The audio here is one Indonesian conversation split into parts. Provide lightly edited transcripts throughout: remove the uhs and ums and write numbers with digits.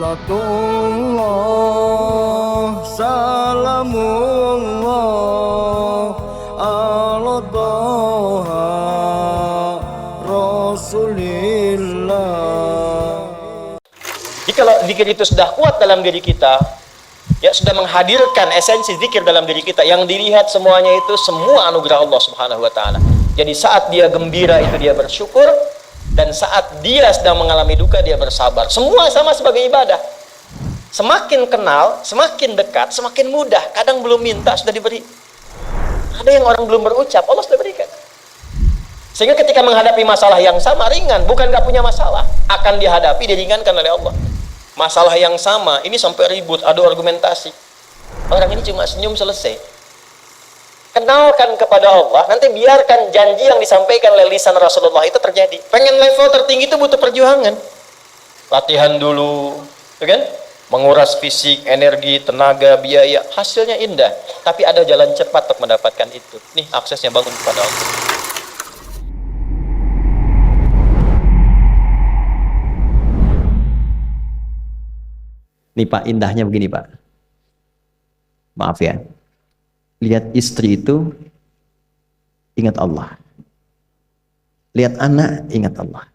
Salatullah salamullah ala Toha Rasulillah. Jikalau zikir itu sudah kuat dalam diri kita, ya sudah menghadirkan esensi zikir dalam diri kita, yang dilihat semuanya itu semua anugerah Allah Subhanahu wa taala. Jadi saat dia gembira itu dia bersyukur, dan saat dia sedang mengalami duka dia bersabar. Semua sama sebagai ibadah. Semakin kenal, semakin dekat, semakin mudah. Kadang belum minta sudah diberi. Ada yang orang belum berucap, Allah sudah berikan. Sehingga ketika menghadapi masalah yang sama ringan, bukan gak punya masalah, akan dihadapi, diringankan oleh Allah. Masalah yang sama, ini sampai ribut, ada argumentasi. Orang ini cuma senyum selesai. Kenalkan kepada Allah, nanti biarkan janji yang disampaikan oleh lisan Rasulullah itu terjadi. Pengen level tertinggi itu butuh perjuangan. Latihan dulu, kan? Menguras fisik, energi, tenaga, biaya, hasilnya indah. Tapi ada jalan cepat untuk mendapatkan itu. Nih aksesnya, bangun kepada Allah. Nih Pak, indahnya begini Pak. Maaf ya. Lihat istri itu ingat Allah. Lihat anak ingat Allah.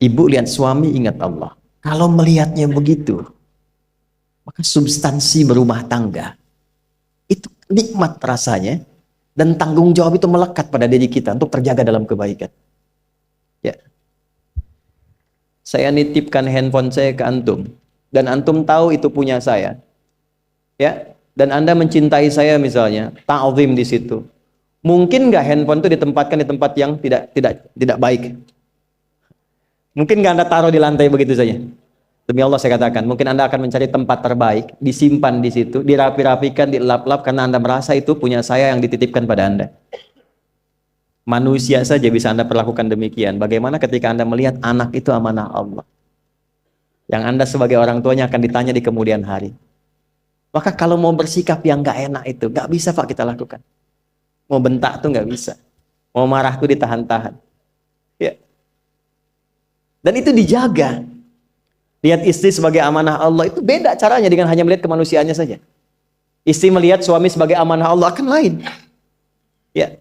Ibu lihat suami ingat Allah. Kalau melihatnya begitu, maka substansi berumah tangga itu nikmat rasanya, dan tanggung jawab itu melekat pada diri kita untuk terjaga dalam kebaikan. Ya. Saya nitipkan handphone saya ke antum, dan antum tahu itu punya saya, ya, dan Anda mencintai saya misalnya, ta'zim di situ. Mungkin nggak handphone itu ditempatkan di tempat yang tidak baik? Mungkin nggak Anda taruh di lantai begitu saja? Demi Allah saya katakan, mungkin Anda akan mencari tempat terbaik, disimpan di situ, dirapi-rapikan, dilap-lap, karena Anda merasa itu punya saya yang dititipkan pada Anda. Manusia saja bisa Anda perlakukan demikian. Bagaimana ketika Anda melihat anak itu amanah Allah, yang Anda sebagai orang tuanya akan ditanya di kemudian hari. Maka kalau mau bersikap yang gak enak itu, gak bisa Pak kita lakukan. Mau bentak tuh gak bisa. Mau marah tuh ditahan-tahan. Ya. Dan itu dijaga. Lihat istri sebagai amanah Allah itu beda caranya dengan hanya melihat kemanusiaannya saja. Istri melihat suami sebagai amanah Allah akan lain. Ya.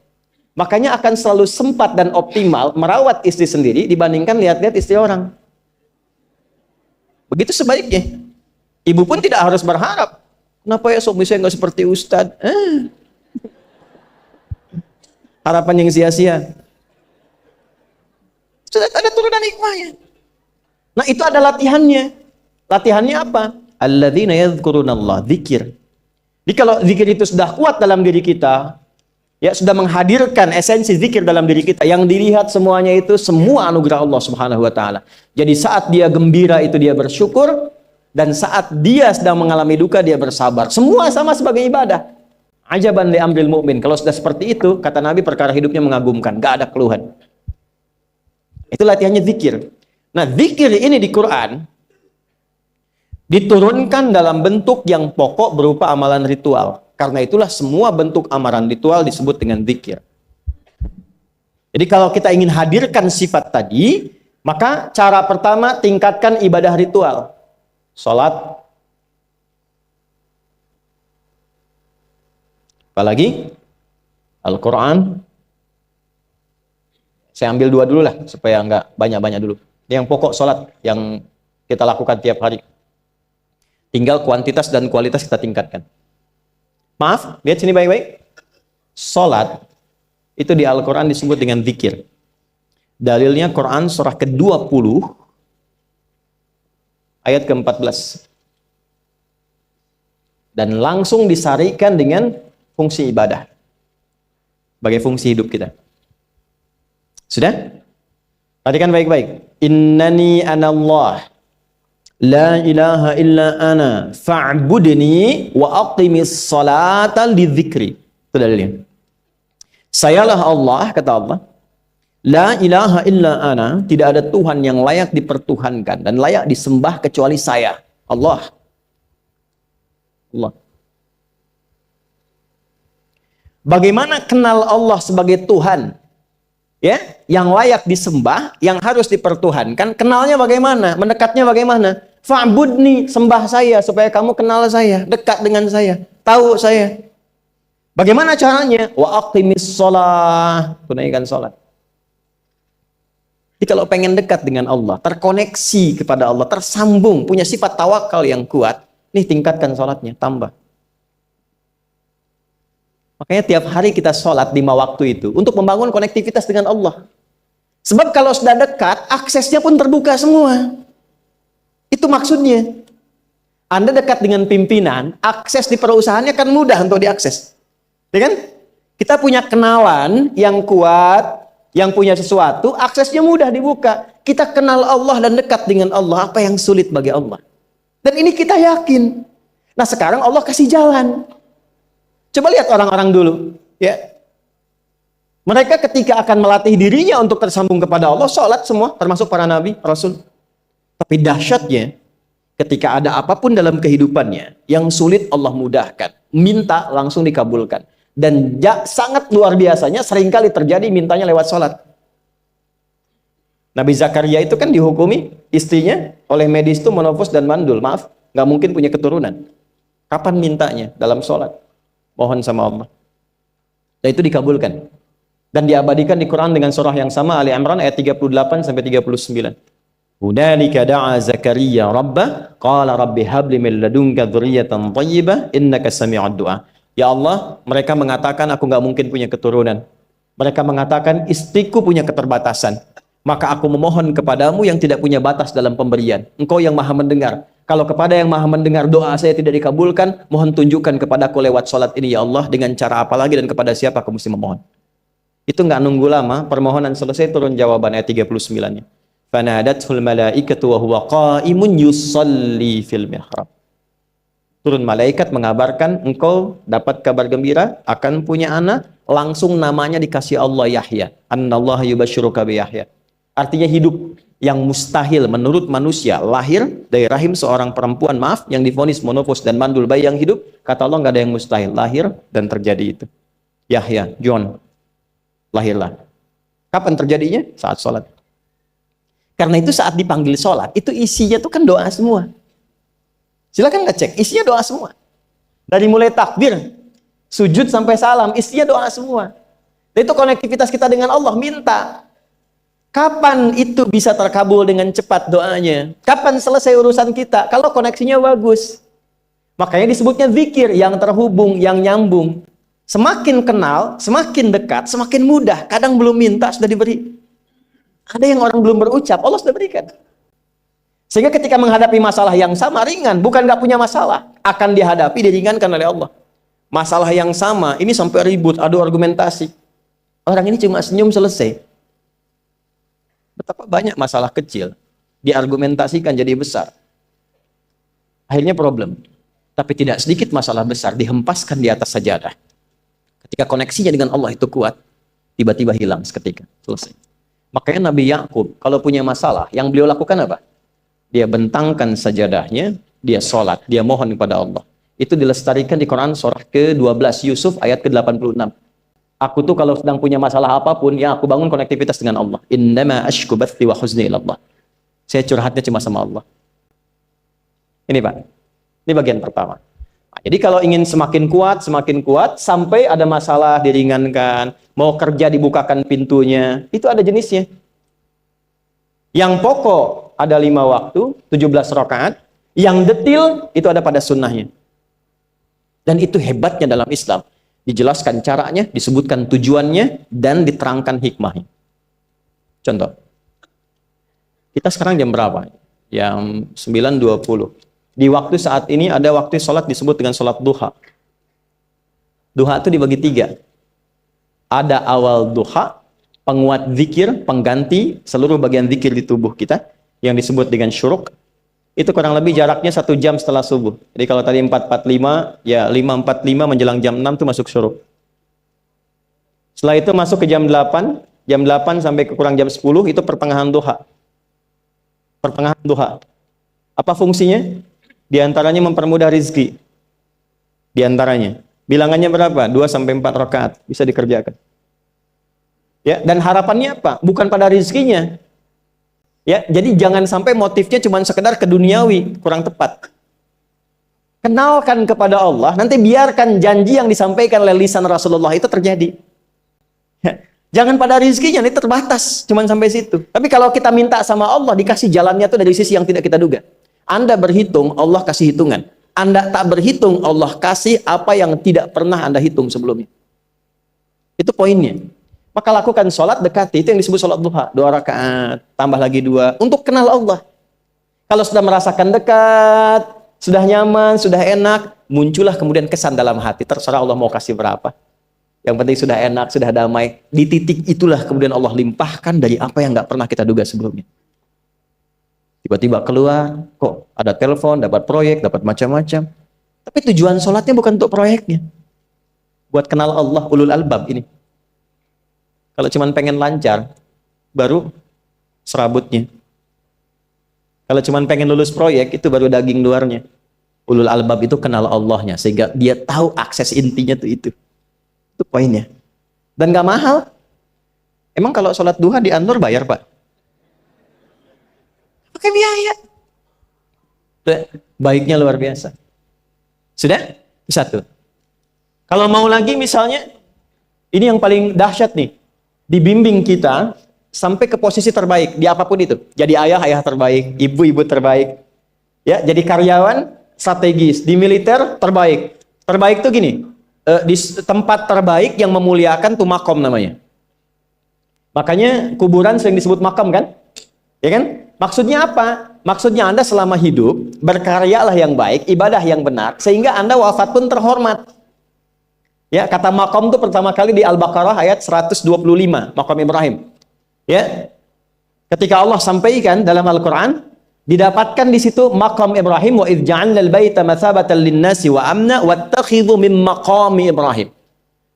Makanya akan selalu sempat dan optimal merawat istri sendiri dibandingkan lihat-lihat istri orang. Begitu sebaliknya. Ibu pun tidak harus berharap, kenapa ya suami saya nggak seperti Ustadz? Harapan yang sia-sia. Sudah ada turunan hikmahnya. Nah itu ada latihannya. Latihannya apa? Alladzina yadhkurunallah, zikir. Jadi kalau zikir itu sudah kuat dalam diri kita, ya sudah menghadirkan esensi zikir dalam diri kita, yang dilihat semuanya itu semua anugerah Allah Subhanahu wa taala. Jadi saat dia gembira itu dia bersyukur, dan saat dia sedang mengalami duka dia bersabar. Semua sama sebagai ibadah. Ajaban li amril mu'min. Kalau sudah seperti itu, kata Nabi, perkara hidupnya mengagumkan, gak ada keluhan. Itu latihannya zikir. Nah, zikir ini di Quran diturunkan dalam bentuk yang pokok berupa amalan ritual. Karena itulah semua bentuk amalan ritual disebut dengan zikir. Jadi kalau kita ingin hadirkan sifat tadi, maka cara pertama tingkatkan ibadah ritual. Salat. Apalagi? Al-Quran. Saya ambil dua dulu lah, supaya nggak banyak-banyak dulu. Yang pokok salat yang kita lakukan tiap hari. Tinggal kuantitas dan kualitas kita tingkatkan. Maaf, lihat sini baik-baik. Salat itu di Al-Quran disebut dengan zikir. Dalilnya Quran surah ke-20 ayat ke-14. Dan langsung disarikan dengan fungsi ibadah sebagai fungsi hidup kita. Sudah? Perhatikan baik-baik. Innani anallah la ilaha illa ana fa'budni wa aqimis salata lidzikri. Itu dalilnya. Sayalah Allah, kata Allah. La ilaha illa ana, tidak ada Tuhan yang layak dipertuhankan dan layak disembah kecuali saya, Allah. Allah. Bagaimana kenal Allah sebagai Tuhan? Ya, yang layak disembah, yang harus dipertuhankan, kenalnya bagaimana? Mendekatnya bagaimana? Fa'budni, sembah saya supaya kamu kenal saya, dekat dengan saya, tahu saya. Bagaimana caranya? Wa aqimis shalah, tunaikan salat. Jadi kalau pengen dekat dengan Allah, terkoneksi kepada Allah, tersambung, punya sifat tawakal yang kuat, nih tingkatkan salatnya, tambah. Makanya tiap hari kita sholat 5 waktu itu untuk membangun konektivitas dengan Allah. Sebab kalau sudah dekat, aksesnya pun terbuka semua. Itu maksudnya. Anda dekat dengan pimpinan, akses di perusahaannya kan mudah untuk diakses. Ya kan? Kita punya kenalan yang kuat, yang punya sesuatu, aksesnya mudah dibuka. Kita kenal Allah dan dekat dengan Allah, apa yang sulit bagi Allah. Dan ini kita yakin. Nah sekarang Allah kasih jalan. Coba lihat orang-orang dulu, ya. Mereka ketika akan melatih dirinya untuk tersambung kepada Allah, sholat semua, termasuk para nabi, rasul. Tapi dahsyatnya, ketika ada apapun dalam kehidupannya yang sulit Allah mudahkan, minta langsung dikabulkan. Dan sangat luar biasanya, seringkali terjadi mintanya lewat sholat. Nabi Zakaria itu kan dihukumi istrinya oleh medis itu menopause dan mandul. Maaf, nggak mungkin punya keturunan. Kapan mintanya? Dalam sholat. Mohon sama Allah. Dan itu dikabulkan. Dan diabadikan di Quran dengan surah yang sama, Ali Imran ayat 38-39. Hunalika da'a Zakaria rabbah, qala rabbi habli min ladunka dzurriyyatan thayyibah, innaka sami'ud du'a. Ya Allah, mereka mengatakan aku nggak mungkin punya keturunan. Mereka mengatakan istriku punya keterbatasan. Maka aku memohon kepadamu yang tidak punya batas dalam pemberian. Engkau yang maha mendengar. Kalau kepada yang maha mendengar doa saya tidak dikabulkan, mohon tunjukkan kepadaku lewat sholat ini ya Allah, dengan cara apa lagi dan kepada siapa aku mesti memohon. Itu nggak nunggu lama, permohonan selesai, turun jawaban ayat 39-nya. Fanadathul malaikatu wa huwa qa'imun yusalli fil mihrab. Turun malaikat mengabarkan engkau dapat kabar gembira akan punya anak, langsung namanya dikasih Allah Yahya. Annallaha yubasyiruka bi Yahya. Artinya hidup yang mustahil menurut manusia, lahir dari rahim seorang perempuan, maaf, yang divonis monopause dan mandul bayi yang hidup, kata Allah nggak ada yang mustahil, lahir dan terjadi itu. Yahya, John, lahirlah. Kapan terjadinya? Saat sholat. Karena itu saat dipanggil sholat, itu isinya tuh kan doa semua. Silakan ngecek, isinya doa semua. Dari mulai takbir, sujud sampai salam, isinya doa semua. Dan itu konektivitas kita dengan Allah, minta. Kapan itu bisa terkabul dengan cepat doanya? Kapan selesai urusan kita? Kalau koneksinya bagus. Makanya disebutnya zikir, yang terhubung, yang nyambung. Semakin kenal, semakin dekat, semakin mudah. Kadang belum minta, sudah diberi. Ada yang orang belum berucap, Allah sudah berikan. Sehingga ketika menghadapi masalah yang sama, ringan. Bukan nggak punya masalah. Akan dihadapi, diringankan oleh Allah. Masalah yang sama, ini sampai ribut, adu argumentasi. Orang ini cuma senyum, selesai. Betapa banyak masalah kecil diargumentasikan jadi besar. Akhirnya problem. Tapi tidak sedikit masalah besar dihempaskan di atas sajadah. Ketika koneksinya dengan Allah itu kuat, tiba-tiba hilang seketika. Selesai. Makanya Nabi Yakub kalau punya masalah, yang beliau lakukan apa? Dia bentangkan sajadahnya, dia sholat, dia mohon kepada Allah. Itu dilestarikan di Quran surah ke-12 Yusuf ayat ke-86. Aku tuh kalau sedang punya masalah apapun, ya aku bangun konektivitas dengan Allah. Innama ashku bathi wa huzni ilallah. Saya curhatnya cuma sama Allah. Ini Pak, ini bagian pertama. Nah, jadi kalau ingin semakin kuat, sampai ada masalah diringankan, mau kerja dibukakan pintunya, itu ada jenisnya. Yang pokok ada 5 waktu, 17 rakaat. Yang detil itu ada pada sunnahnya. Dan itu hebatnya dalam Islam. Dijelaskan caranya, disebutkan tujuannya, dan diterangkan hikmahnya. Contoh. Kita sekarang jam berapa? Jam 9.20. Di waktu saat ini ada waktu sholat disebut dengan sholat duha. Duha itu dibagi 3. Ada awal duha, penguat zikir, pengganti seluruh bagian zikir di tubuh kita, yang disebut dengan syuruk. Itu kurang lebih jaraknya 1 jam setelah subuh. Jadi kalau tadi 4.45, ya 5.45 menjelang jam 6 itu masuk syuruk. Setelah itu masuk ke jam 8 sampai ke kurang jam 10 itu pertengahan duha. Pertengahan duha. Apa fungsinya? Di antaranya mempermudah rizki. Di antaranya. Bilangannya berapa? 2 sampai 4 rakaat bisa dikerjakan. Ya, dan harapannya apa? Bukan pada rizkinya. Ya, jadi jangan sampai motifnya cuma sekedar ke duniawi, kurang tepat. Kenalkan kepada Allah, nanti biarkan janji yang disampaikan oleh lisan Rasulullah itu terjadi. Ya, jangan pada rizkinya, ini terbatas, cuma sampai situ. Tapi kalau kita minta sama Allah, dikasih jalannya itu dari sisi yang tidak kita duga. Anda berhitung, Allah kasih hitungan. Anda tak berhitung, Allah kasih apa yang tidak pernah Anda hitung sebelumnya. Itu poinnya. Maka lakukan sholat dekati, itu yang disebut sholat duha. 2 rakaat, tambah lagi 2, untuk kenal Allah. Kalau sudah merasakan dekat, sudah nyaman, sudah enak, muncullah kemudian kesan dalam hati. Terserah Allah mau kasih berapa. Yang penting sudah enak, sudah damai. Di titik itulah kemudian Allah limpahkan dari apa yang nggak pernah kita duga sebelumnya. Tiba-tiba keluar, kok ada telepon, dapat proyek, dapat macam-macam. Tapi tujuan sholatnya bukan untuk proyeknya. Buat kenal Allah, ulul albab ini. Kalau cuma pengen lancar, baru serabutnya. Kalau cuma pengen lulus proyek, itu baru daging luarnya. Ulul albab itu kenal Allahnya, sehingga dia tahu akses intinya tuh itu. Itu poinnya. Dan gak mahal. Emang kalau sholat duha di Anur bayar, Pak? Pakai biaya. Baiknya luar biasa. Sudah? Satu. Kalau mau lagi misalnya, ini yang paling dahsyat nih. Dibimbing kita sampai ke posisi terbaik di apapun itu. Jadi ayah terbaik, ibu terbaik. Ya, jadi karyawan strategis, di militer terbaik. Terbaik tuh gini, di tempat terbaik yang memuliakan tuh makom namanya. Makanya kuburan sering disebut makam kan? Ya kan? Maksudnya apa? Maksudnya Anda selama hidup berkaryalah yang baik, ibadah yang benar, sehingga Anda wafat pun terhormat. Ya, kata makom itu pertama kali di Al-Baqarah ayat 125, makom Ibrahim. Ya. Ketika Allah sampaikan dalam Al-Qur'an, didapatkan di situ makom Ibrahim, wa idz ja'alna al-baita mathabatan lin-nasi wa amna wattakhidhu min maqami Ibrahim.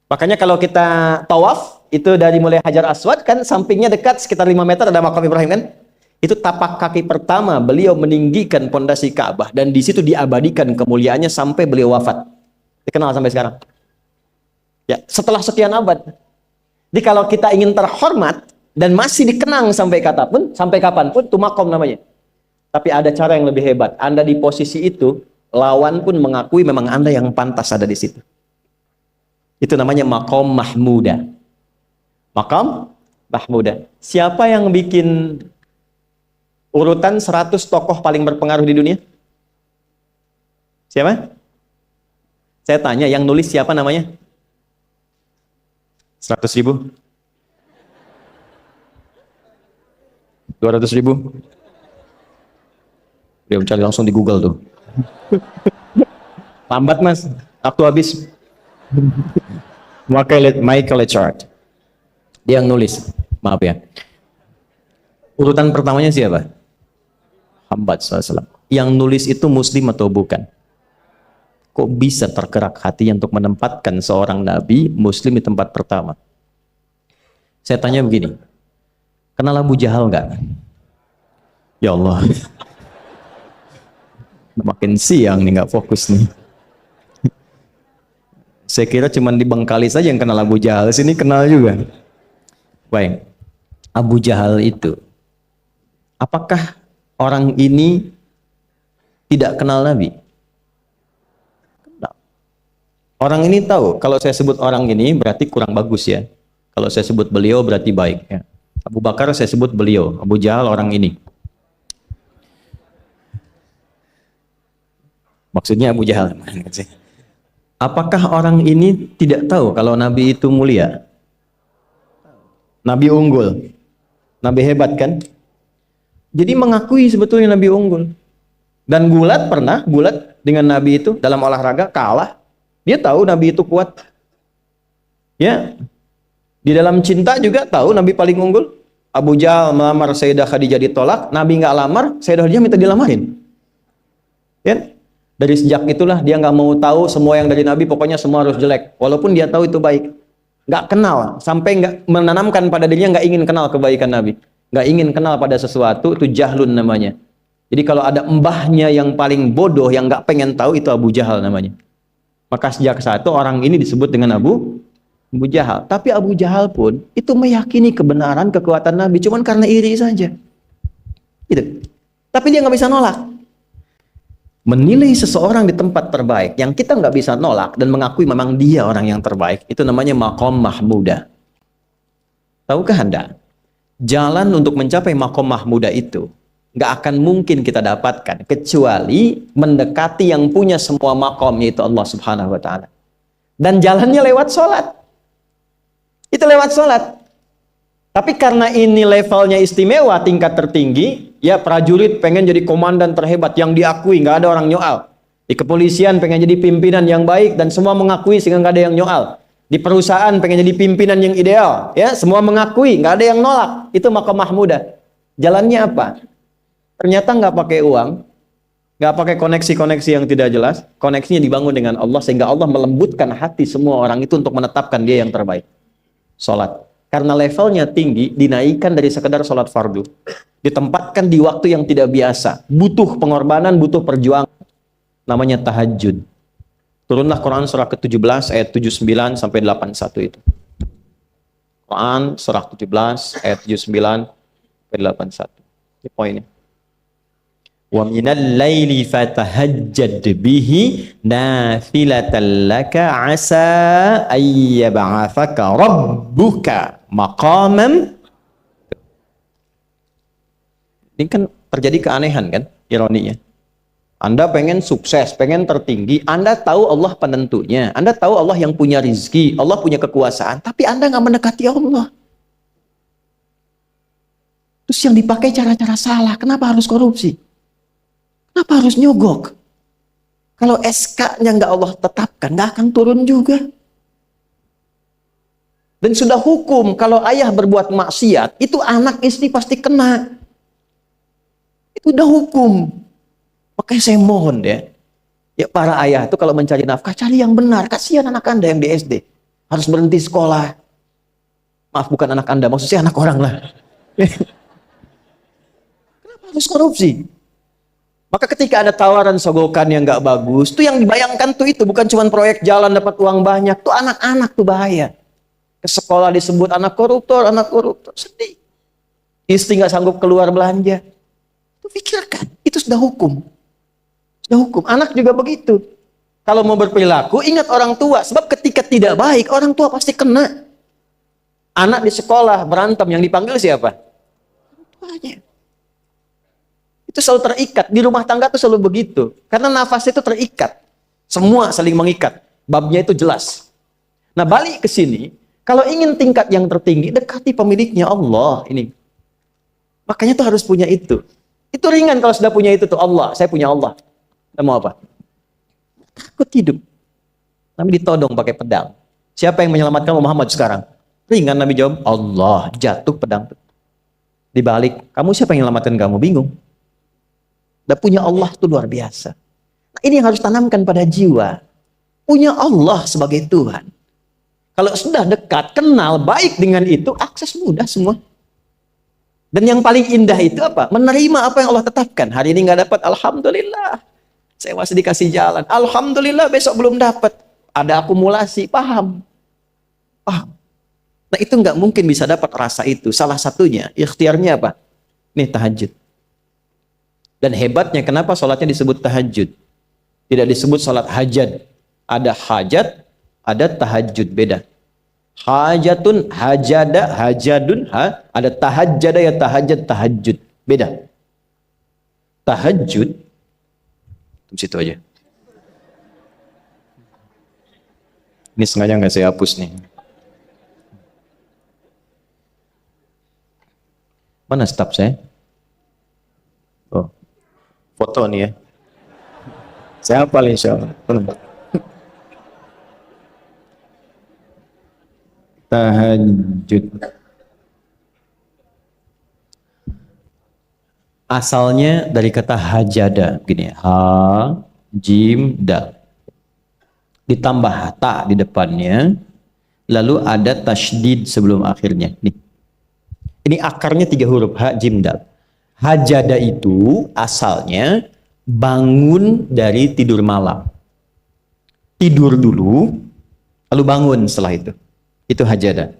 Makanya kalau kita tawaf, itu dari mulai Hajar Aswad kan sampingnya dekat sekitar 5 meter ada makom Ibrahim kan? Itu tapak kaki pertama beliau meninggikan pondasi Ka'bah dan di situ diabadikan kemuliaannya sampai beliau wafat. Dikenal sampai sekarang. Ya, setelah sekian abad. Jadi kalau kita ingin terhormat dan masih dikenang sampai kapanpun, itu makom namanya. Tapi ada cara yang lebih hebat. Anda di posisi itu, lawan pun mengakui memang Anda yang pantas ada di situ. Itu namanya makom mahmuda. Makom mahmuda. Siapa yang bikin urutan 100 tokoh paling berpengaruh di dunia? Siapa? Saya tanya, yang nulis siapa namanya? 100.000? 200.000? Dia mencari langsung di Google tuh. Lambat mas, waktu habis. Michael Chart. Dia yang nulis, maaf ya. Urutan pertamanya siapa? Muhammad SAW. Yang nulis itu muslim atau bukan? Kok bisa tergerak hatinya untuk menempatkan seorang nabi muslim di tempat pertama? Saya tanya begini, kenal Abu Jahal nggak? Ya Allah, makin siang nih nggak fokus nih. Saya kira cuma di Bengkali saja yang kenal Abu Jahal, sini kenal juga. Baik, Abu Jahal itu, apakah orang ini tidak kenal Nabi? Orang ini tahu, kalau saya sebut orang ini berarti kurang bagus ya. Kalau saya sebut beliau berarti baik ya. Abu Bakar saya sebut beliau, Abu Jahal orang ini. Maksudnya Abu Jahal. Apakah orang ini tidak tahu kalau Nabi itu mulia? Nabi unggul. Nabi hebat kan? Jadi mengakui sebetulnya Nabi unggul. Dan gulat dengan Nabi itu dalam olahraga kalah. Dia tahu Nabi itu kuat. Ya. Di dalam cinta juga tahu Nabi paling unggul. Abu Jahal melamar Sayyidah Khadijah ditolak, Nabi nggak lamar, Sayyidah Khadijah minta dilamarin. Ya. Dari sejak itulah dia nggak mau tahu semua yang dari Nabi, pokoknya semua harus jelek. Walaupun dia tahu itu baik. Nggak kenal, sampai nggak menanamkan pada dirinya nggak ingin kenal kebaikan Nabi. Nggak ingin kenal pada sesuatu, itu jahlun namanya. Jadi kalau ada mbahnya yang paling bodoh, yang nggak pengen tahu, itu Abu Jahal namanya. Maka sejak saat itu orang ini disebut dengan Abu Jahal. Tapi Abu Jahal pun itu meyakini kebenaran, kekuatan Nabi, cuman karena iri saja. Gitu. Tapi dia nggak bisa nolak. Menilai seseorang di tempat terbaik yang kita nggak bisa nolak dan mengakui memang dia orang yang terbaik, itu namanya maqam mahmudah. Tahukah Anda? Jalan untuk mencapai maqam mahmudah itu nggak akan mungkin kita dapatkan kecuali mendekati yang punya semua maqam, yaitu Allah Subhanahu wa Ta'ala. Dan jalannya lewat sholat. Itu lewat sholat. Tapi karena ini levelnya istimewa, tingkat tertinggi, ya prajurit pengen jadi komandan terhebat yang diakui, nggak ada orang nyoal. Di kepolisian pengen jadi pimpinan yang baik dan semua mengakui sehingga nggak ada yang nyoal. Di perusahaan pengen jadi pimpinan yang ideal, ya semua mengakui, nggak ada yang nolak. Itu maqam mahmudah. Jalannya apa? Ternyata nggak pakai uang, nggak pakai koneksi-koneksi yang tidak jelas. Koneksinya dibangun dengan Allah sehingga Allah melembutkan hati semua orang itu untuk menetapkan dia yang terbaik. Sholat. Karena levelnya tinggi, dinaikkan dari sekedar sholat fardu. Ditempatkan di waktu yang tidak biasa. Butuh pengorbanan, butuh perjuangan. Namanya tahajud. Turunlah Quran surah ke-17 ayat 79 sampai 81 itu. Quran surah 17 ayat 79 sampai 81. Ini poinnya. Wa minal laili fatahajjad bihi nafilatan laka asa ayyab'athaka rabbuka maqamam. Ini kan terjadi keanehan kan, ironinya. Anda pengen sukses, pengen tertinggi, Anda tahu Allah penentunya, Anda tahu Allah yang punya rizki, Allah punya kekuasaan, tapi Anda nggak mendekati Allah. Terus yang dipakai cara-cara salah, kenapa harus korupsi? Kenapa harus nyogok? Kalau SK-nya nggak Allah tetapkan, nggak akan turun juga. Dan sudah hukum, kalau ayah berbuat maksiat, itu anak istri pasti kena. Itu udah hukum. Makanya saya mohon deh, ya para ayah itu kalau mencari nafkah, cari yang benar. Kasihan anak Anda yang di SD. Harus berhenti sekolah. Maaf, bukan anak Anda, maksudnya anak orang lah. Kenapa harus korupsi? Maka ketika ada tawaran sogokan yang nggak bagus, tuh yang dibayangkan tuh itu bukan cuma proyek jalan dapat uang banyak, tuh anak-anak tuh bahaya. Ke sekolah disebut anak koruptor, sedih. Istri nggak sanggup keluar belanja. Tuh pikirkan, itu sudah hukum. Sudah hukum. Anak juga begitu. Kalau mau berperilaku, ingat orang tua. Sebab ketika tidak baik, orang tua pasti kena. Anak di sekolah berantem, yang dipanggil siapa? Orang tuanya. Itu selalu terikat. Di rumah tangga itu selalu begitu. Karena nafas itu terikat. Semua saling mengikat. Babnya itu jelas. Nah, balik ke sini. Kalau ingin tingkat yang tertinggi, dekati pemiliknya Allah. Ini. Makanya tuh harus punya itu. Itu ringan kalau sudah punya itu tuh Allah. Saya punya Allah. Kita mau apa? Takut hidup. Nabi ditodong pakai pedang. Siapa yang menyelamatkan Muhammad sekarang? Ringan Nabi jawab, Allah. Jatuh pedang. Dibalik, kamu siapa yang menyelamatkan kamu? Bingung. Dan punya Allah itu luar biasa. Nah, ini yang harus tanamkan pada jiwa. Punya Allah sebagai Tuhan. Kalau sudah dekat, kenal, baik dengan itu, akses mudah semua. Dan yang paling indah itu apa? Menerima apa yang Allah tetapkan. Hari ini nggak dapat, alhamdulillah. Saya masih dikasih jalan. Alhamdulillah, besok belum dapat. Ada akumulasi, paham. Paham. Nah, itu nggak mungkin bisa dapat rasa itu. Salah satunya, ikhtiarnya apa? Nih, tahajud. Dan hebatnya kenapa sholatnya disebut tahajud? Tidak disebut sholat hajat. Ada hajat, ada tahajud, beda. Hajatun, hajada, hajadun, ada tahajjada ya tahajud, tahajud. Beda. Tahajud, di situ aja. Ini sengaja nggak saya hapus nih. Mana staf saya? Oh, foto nih ya. Saya hafal insya Allah. Tahajud. Asalnya dari kata hajada, begini, ha, jim, dal. Ditambah ta di depannya, lalu ada tasydid sebelum akhirnya. Nih. Ini akarnya 3 huruf, ha, jim, dal. Hajada itu asalnya bangun dari tidur malam. Tidur dulu, lalu bangun setelah itu. Itu hajada.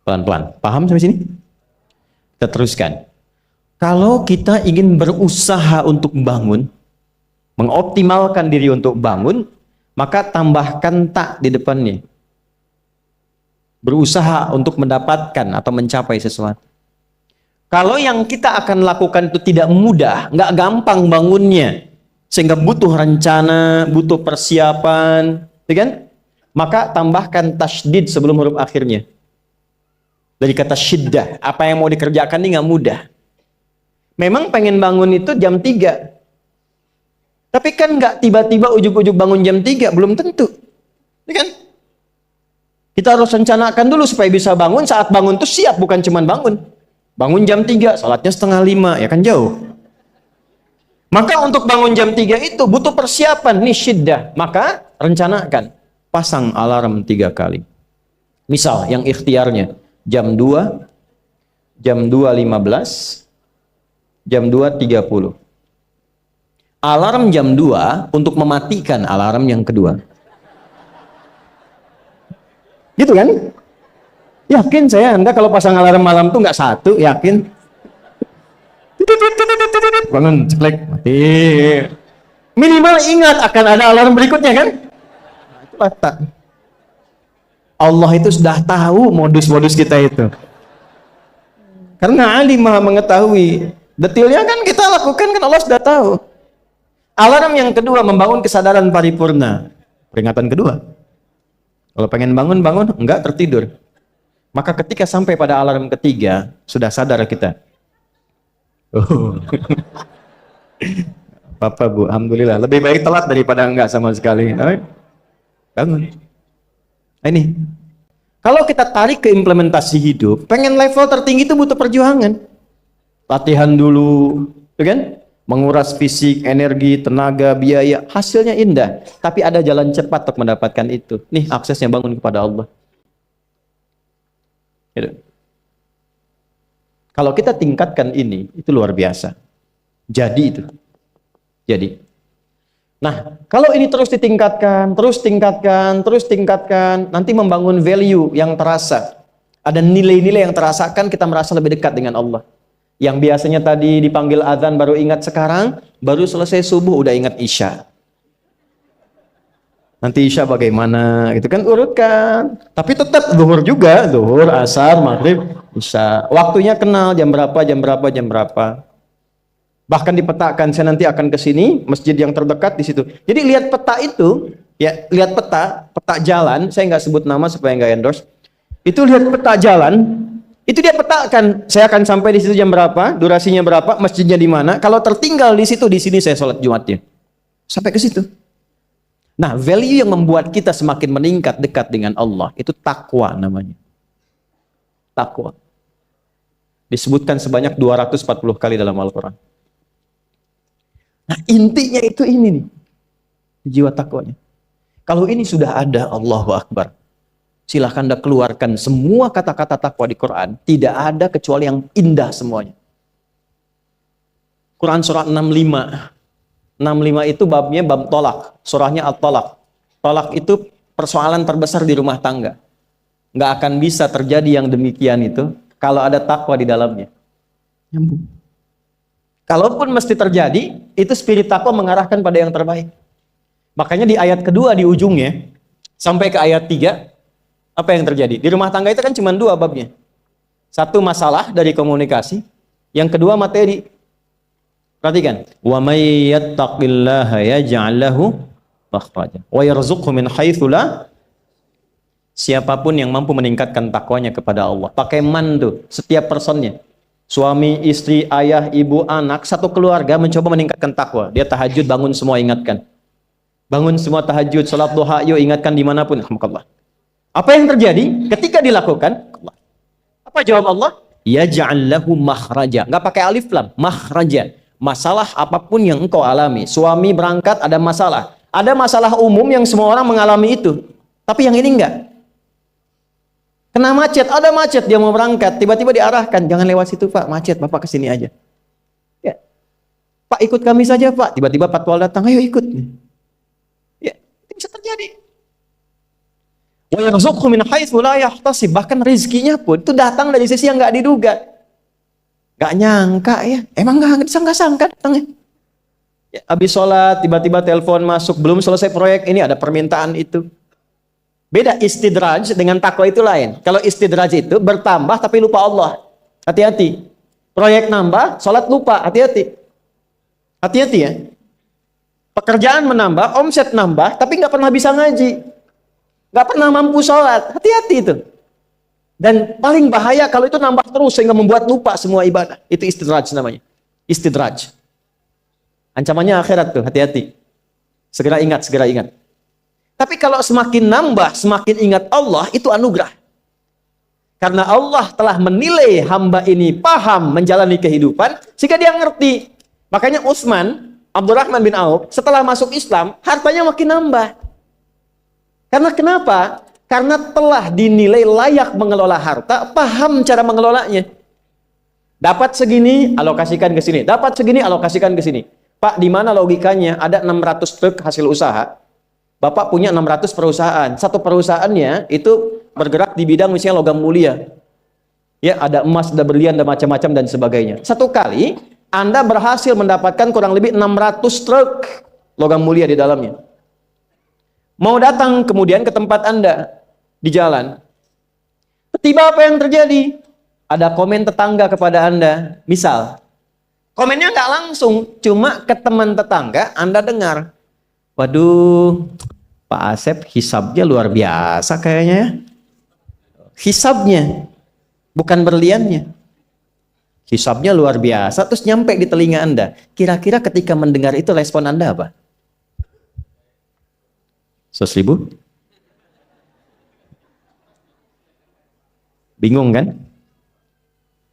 Pelan-pelan. Paham sampai sini? Kita teruskan. Kalau kita ingin berusaha untuk bangun, mengoptimalkan diri untuk bangun, maka tambahkan tak di depannya. Berusaha untuk mendapatkan atau mencapai sesuatu. Kalau yang kita akan lakukan itu tidak mudah, nggak gampang bangunnya, sehingga butuh rencana, butuh persiapan, ya kan? Maka tambahkan tasydid sebelum huruf akhirnya. Dari kata syiddah, apa yang mau dikerjakan ini nggak mudah. Memang pengen bangun itu jam 3. Tapi kan nggak tiba-tiba ujuk-ujuk bangun jam 3, belum tentu. Ya kan? Kita harus rencanakan dulu supaya bisa bangun, saat bangun tuh siap, bukan cuma bangun. Bangun jam 3, salatnya 4:30, ya kan jauh. Maka untuk bangun jam 3 itu butuh persiapan, nih syiddah. Maka rencanakan, pasang alarm 3 kali. Misal yang ikhtiarnya jam 2, jam 2.15, jam 2.30. Alarm jam 2 untuk mematikan alarm yang kedua. Gitu kan? Yakin saya Anda kalau pasang alarm malam tuh nggak satu, yakin? Bangun, ceklek, mati. Minimal ingat akan ada alarm berikutnya kan? Itu tak. Allah itu sudah tahu modus-modus kita itu. Karena alim maha mengetahui. Detailnya kan kita lakukan kan Allah sudah tahu. Alarm yang kedua membangun kesadaran paripurna. Peringatan kedua. Kalau pengen bangun, enggak tertidur. Maka ketika sampai pada alarm ketiga, sudah sadar kita. Oh. Papa Bu, alhamdulillah. Lebih baik telat daripada enggak sama sekali. Bangun. Ini. Kalau kita tarik ke implementasi hidup, pengen level tertinggi itu butuh perjuangan. Latihan dulu, kan? Menguras fisik, energi, tenaga, biaya, hasilnya indah. Tapi ada jalan cepat untuk mendapatkan itu. Nih aksesnya bangun kepada Allah. Gitu. Kalau kita tingkatkan ini, itu luar biasa. Jadi itu. Jadi. Nah, kalau ini terus ditingkatkan, terus tingkatkan, nanti membangun value yang terasa. Ada nilai-nilai yang terasakan, kita merasa lebih dekat dengan Allah. Yang biasanya tadi dipanggil azan baru ingat sekarang, baru selesai subuh udah ingat isya. Nanti isya bagaimana? Gitu kan urutkan. Tapi tetap zuhur juga, zuhur, asar, maghrib, isya. Waktunya kenal jam berapa. Bahkan dipetakan, saya nanti akan ke sini, masjid yang terdekat di situ. Jadi lihat peta itu, ya lihat peta jalan. Saya nggak sebut nama supaya nggak endorse. Itu lihat peta jalan. Itu dia petakan, saya akan sampai di situ jam berapa, durasinya berapa, masjidnya di mana. Kalau tertinggal di situ, di sini saya sholat Jumatnya. Sampai ke situ. Nah, value yang membuat kita semakin meningkat dekat dengan Allah, itu takwa namanya. Takwa. Disebutkan sebanyak 240 kali dalam Al-Quran. Nah, intinya itu ini nih. Jiwa takwanya. Kalau ini sudah ada, Allahu Akbar. Silahkan Anda keluarkan semua kata-kata takwa di Quran. Tidak ada kecuali yang indah semuanya. Quran surah 65. 65 itu babnya bab tolak. Surahnya at-tolak. Tolak itu persoalan terbesar di rumah tangga. Nggak akan bisa terjadi yang demikian itu kalau ada takwa di dalamnya. Nyambung. Kalaupun mesti terjadi, itu spirit takwa mengarahkan pada yang terbaik. Makanya di ayat kedua di ujungnya, sampai ke ayat 3, apa yang terjadi? Di rumah tangga itu kan cuma 2 babnya. Satu masalah dari komunikasi, yang kedua materi. Perhatikan, wa may yattaqillaha yaj'al lahu makhraja wa yarzuqhu min haitsu la. Siapapun yang mampu meningkatkan takwanya kepada Allah, pakai man tuh, setiap personnya. Suami, istri, ayah, ibu, anak, satu keluarga mencoba meningkatkan takwa. Dia tahajud, bangun semua ingatkan. Bangun semua tahajud, salat duha, yuk ingatkan dimanapun. Alhamdulillah. Apa yang terjadi ketika dilakukan? Apa jawab Allah? Yaj'al lahu makhraja. Enggak pakai alif lam, makhraja. Masalah apapun yang engkau alami. Suami berangkat ada masalah. Ada masalah umum yang semua orang mengalami itu. Tapi yang ini enggak. Kena macet, ada macet dia mau berangkat, tiba-tiba diarahkan, jangan lewat situ Pak, macet, Bapak ke sini aja. Ya. Pak ikut kami saja Pak, tiba-tiba patwal datang, ayo ikut. Ya, itu bisa terjadi. Wa yarzuqhu min haitsu la yahtasib, bahkan rezekinya pun itu datang dari sisi yang enggak diduga. Gak nyangka ya. Emang gak disangka-sangka datangnya. Ya, habis sholat, tiba-tiba telepon masuk. Belum selesai proyek, ini ada permintaan itu. Beda istidraj dengan takwa itu lain. Kalau istidraj itu bertambah tapi lupa Allah. Hati-hati. Proyek nambah, sholat lupa. Hati-hati. Hati-hati ya. Pekerjaan menambah, omset nambah, tapi nggak pernah bisa ngaji. Nggak pernah mampu sholat. Hati-hati itu. Dan paling bahaya kalau itu nambah terus sehingga membuat lupa semua ibadah. Itu istidraj namanya. Istidraj. Ancamannya akhirat tuh, hati-hati. Segera ingat, segera ingat. Tapi kalau semakin nambah, semakin ingat Allah, itu anugerah. Karena Allah telah menilai hamba ini paham menjalani kehidupan, sehingga dia ngerti. Makanya Utsman, Abdurrahman bin Auf, setelah masuk Islam, hartanya makin nambah. Karena kenapa? Karena telah dinilai layak mengelola harta, paham cara mengelolanya. Dapat segini, alokasikan ke sini. Dapat segini, alokasikan ke sini. Pak, di mana logikanya? Ada 600 truk hasil usaha. Bapak punya 600 perusahaan. Satu perusahaannya itu bergerak di bidang misalnya logam mulia. Ya, ada emas, ada berlian, ada macam-macam dan sebagainya. Satu kali Anda berhasil mendapatkan kurang lebih 600 truk logam mulia di dalamnya. Mau datang kemudian ke tempat Anda di jalan. Tiba apa yang terjadi? Ada komen tetangga kepada Anda. Misal, komennya nggak langsung, cuma ke teman tetangga Anda dengar. Waduh, Pak Asep hisabnya luar biasa kayaknya ya. Hisabnya, bukan berliannya. Hisabnya luar biasa, terus nyampe di telinga Anda. Kira-kira ketika mendengar itu respon Anda apa? 100.000? Bingung kan?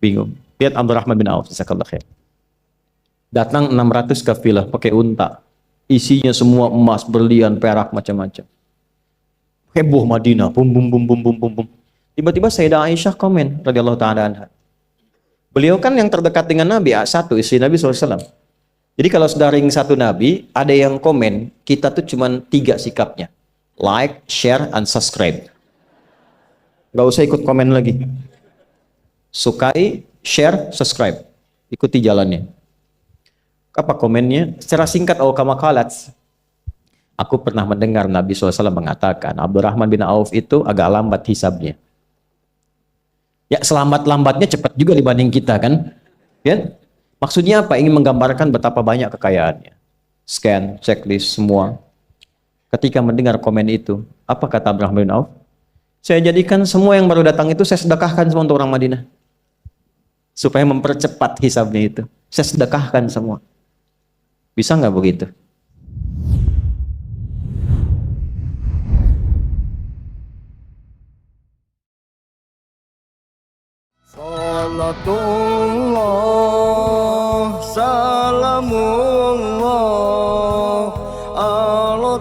Bingung. Lihat Abdurrahman bin Auf, jazakallahu khair. Datang 600 kafilah pakai unta. Isinya semua emas, berlian, perak, macam-macam. Heboh Madinah, bum bum bum bum bum bum bum. Tiba-tiba Sayyidah Aisyah komen radhiyallahu taala anha. Beliau kan yang terdekat dengan Nabi, satu istri Nabi SAW. Jadi kalau saudara satu Nabi, ada yang komen, kita tuh cuma 3 sikapnya. Like, share, and subscribe. Gak usah ikut komen lagi. Sukai, share, subscribe. Ikuti jalannya. Apa komennya? Secara singkat, kama qalat. Aku pernah mendengar Nabi SAW mengatakan, Abdurrahman bin Auf itu agak lambat hisabnya. Ya, selambat-lambatnya cepat juga dibanding kita kan? Ya? Maksudnya apa? Ingin menggambarkan betapa banyak kekayaannya. Scan, checklist, semua. Ketika mendengar komen itu, apa kata Abdurrahman bin Auf? Saya jadikan semua yang baru datang itu saya sedekahkan semua untuk orang Madinah. Supaya mempercepat hisabnya itu. Saya sedekahkan semua. Bisa nggak begitu? Salatullah, salamullah, ala